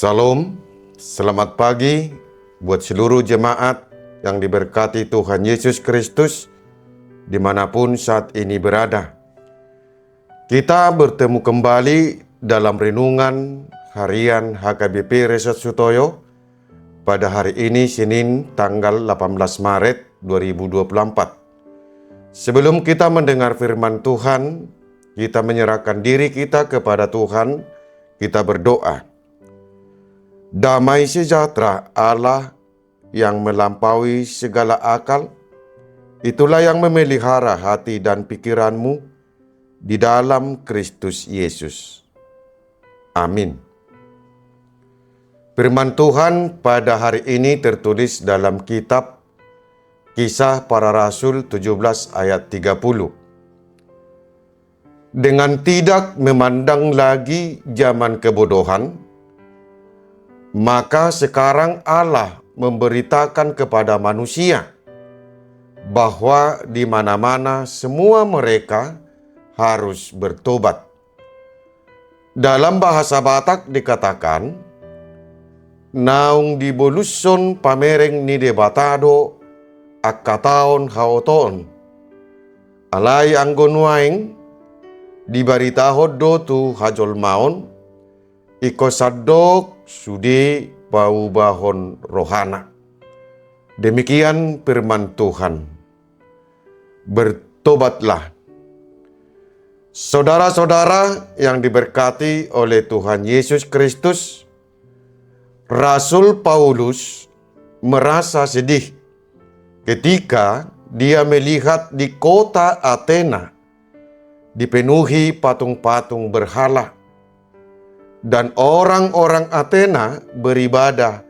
Salam, selamat pagi buat seluruh jemaat yang diberkati Tuhan Yesus Kristus dimanapun saat ini berada. Kita bertemu kembali dalam renungan harian HKBP Resort Sutoyo pada hari ini Senin tanggal 18 Maret 2024. Sebelum kita mendengar firman Tuhan, kita menyerahkan diri kita kepada Tuhan, kita berdoa. Damai sejahtera Allah yang melampaui segala akal, itulah yang memelihara hati dan pikiranmu di dalam Kristus Yesus. Amin. Firman Tuhan pada hari ini tertulis dalam kitab Kisah Para Rasul 17 ayat 30. Dengan tidak memandang lagi zaman kebodohan, maka sekarang Allah memberitakan kepada manusia bahwa di mana-mana semua mereka harus bertobat. Dalam bahasa Batak dikatakan, naung di boluson pamereng ni debatado akataon haoton. Alai anggon waing dibaritahod do tu hajol maon iko sadok sudi bau bahon rohana. Demikian firman Tuhan. Bertobatlah. Saudara-saudara yang diberkati oleh Tuhan Yesus Kristus, Rasul Paulus merasa sedih ketika dia melihat di kota Athena dipenuhi patung-patung berhala dan orang-orang Athena beribadah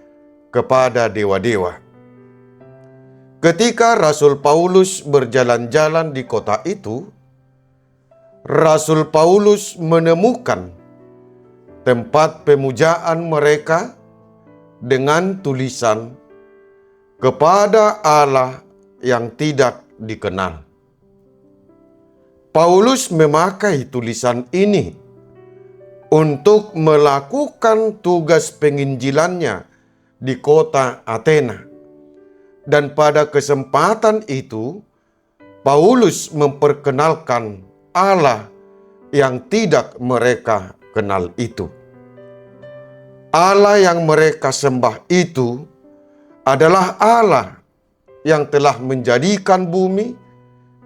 kepada dewa-dewa. Ketika Rasul Paulus berjalan-jalan di kota itu, Rasul Paulus menemukan tempat pemujaan mereka dengan tulisan kepada Allah yang tidak dikenal. Paulus memakai tulisan ini untuk melakukan tugas penginjilannya di kota Athena. Dan pada kesempatan itu, Paulus memperkenalkan Allah yang tidak mereka kenal itu. Allah yang mereka sembah itu adalah Allah yang telah menjadikan bumi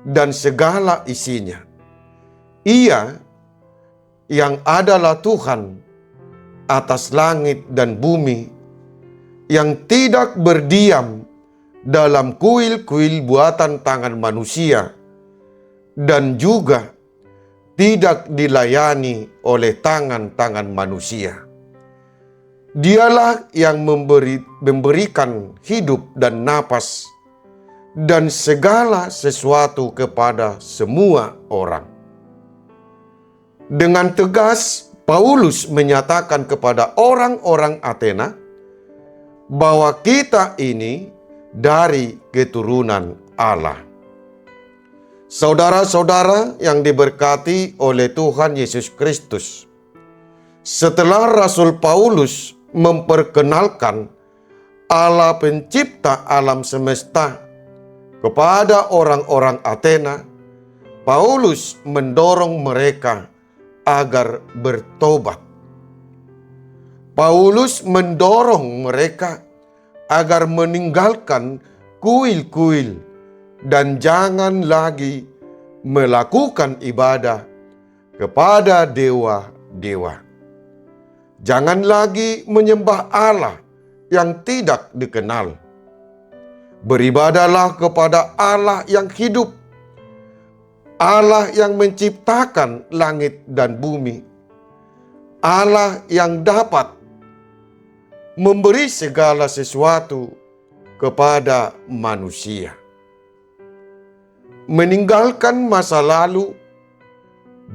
dan segala isinya. Ia yang adalah Tuhan atas langit dan bumi, yang tidak berdiam dalam kuil-kuil buatan tangan manusia, dan juga tidak dilayani oleh tangan-tangan manusia. Dialah yang memberikan hidup dan napas dan segala sesuatu kepada semua orang. Dengan tegas, Paulus menyatakan kepada orang-orang Athena bahwa kita ini dari keturunan Allah. Saudara-saudara yang diberkati oleh Tuhan Yesus Kristus, setelah Rasul Paulus memperkenalkan Allah pencipta alam semesta kepada orang-orang Athena, Paulus mendorong mereka agar bertobat. Paulus mendorong mereka agar meninggalkan kuil-kuil dan jangan lagi melakukan ibadah kepada dewa-dewa. Jangan lagi menyembah Allah yang tidak dikenal. Beribadahlah kepada Allah yang hidup, Allah yang menciptakan langit dan bumi, Allah yang dapat memberi segala sesuatu kepada manusia. Meninggalkan masa lalu,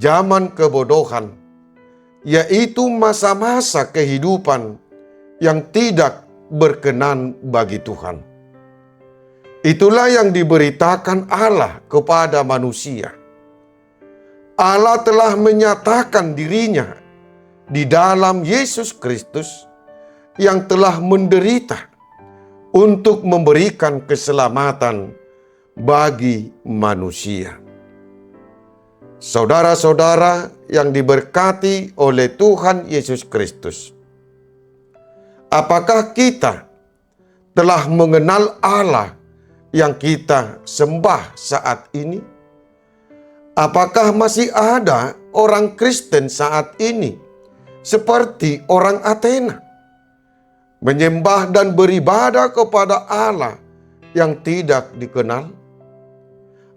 zaman kebodohan, yaitu masa-masa kehidupan yang tidak berkenan bagi Tuhan. Itulah yang diberitakan Allah kepada manusia. Allah telah menyatakan dirinya di dalam Yesus Kristus yang telah menderita untuk memberikan keselamatan bagi manusia. Saudara-saudara yang diberkati oleh Tuhan Yesus Kristus, apakah kita telah mengenal Allah yang kita sembah saat ini? Apakah masih ada orang Kristen saat ini seperti orang Athena, menyembah dan beribadah kepada Allah yang tidak dikenal?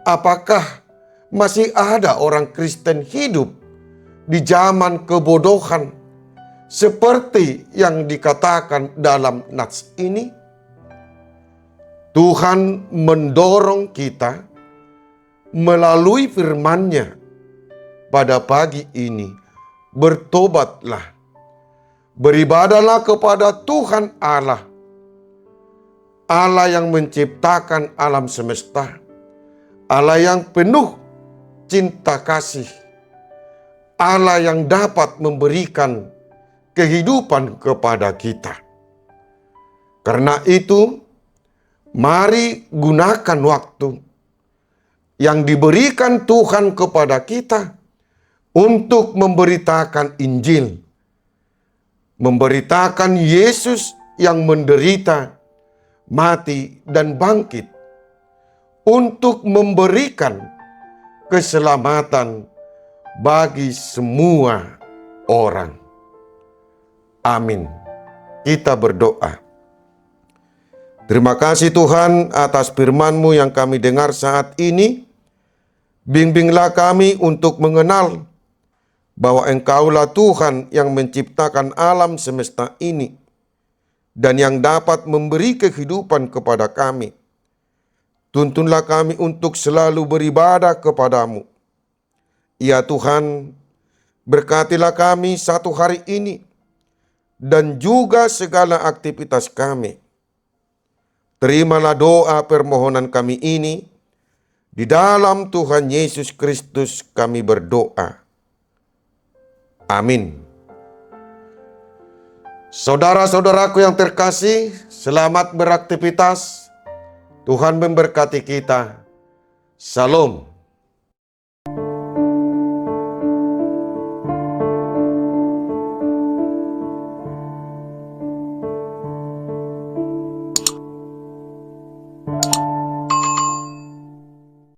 Apakah masih ada orang Kristen hidup di zaman kebodohan seperti yang dikatakan dalam nats ini? Tuhan mendorong kita melalui firman-Nya pada pagi ini. Bertobatlah, beribadahlah kepada Tuhan Allah, Allah yang menciptakan alam semesta, Allah yang penuh cinta kasih, Allah yang dapat memberikan kehidupan kepada kita. Karena itu, mari gunakan waktu yang diberikan Tuhan kepada kita untuk memberitakan Injil, memberitakan Yesus yang menderita, mati, dan bangkit, untuk memberikan keselamatan bagi semua orang. Amin. Kita berdoa. Terima kasih Tuhan atas firman-Mu yang kami dengar saat ini. Bimbinglah kami untuk mengenal bahwa Engkaulah Tuhan yang menciptakan alam semesta ini dan yang dapat memberi kehidupan kepada kami. Tuntunlah kami untuk selalu beribadah kepadamu. Ya Tuhan, berkatilah kami satu hari ini dan juga segala aktivitas kami. Terimalah doa permohonan kami ini. Di dalam Tuhan Yesus Kristus kami berdoa. Amin. Saudara-saudaraku yang terkasih, selamat beraktivitas. Tuhan memberkati kita. Salam.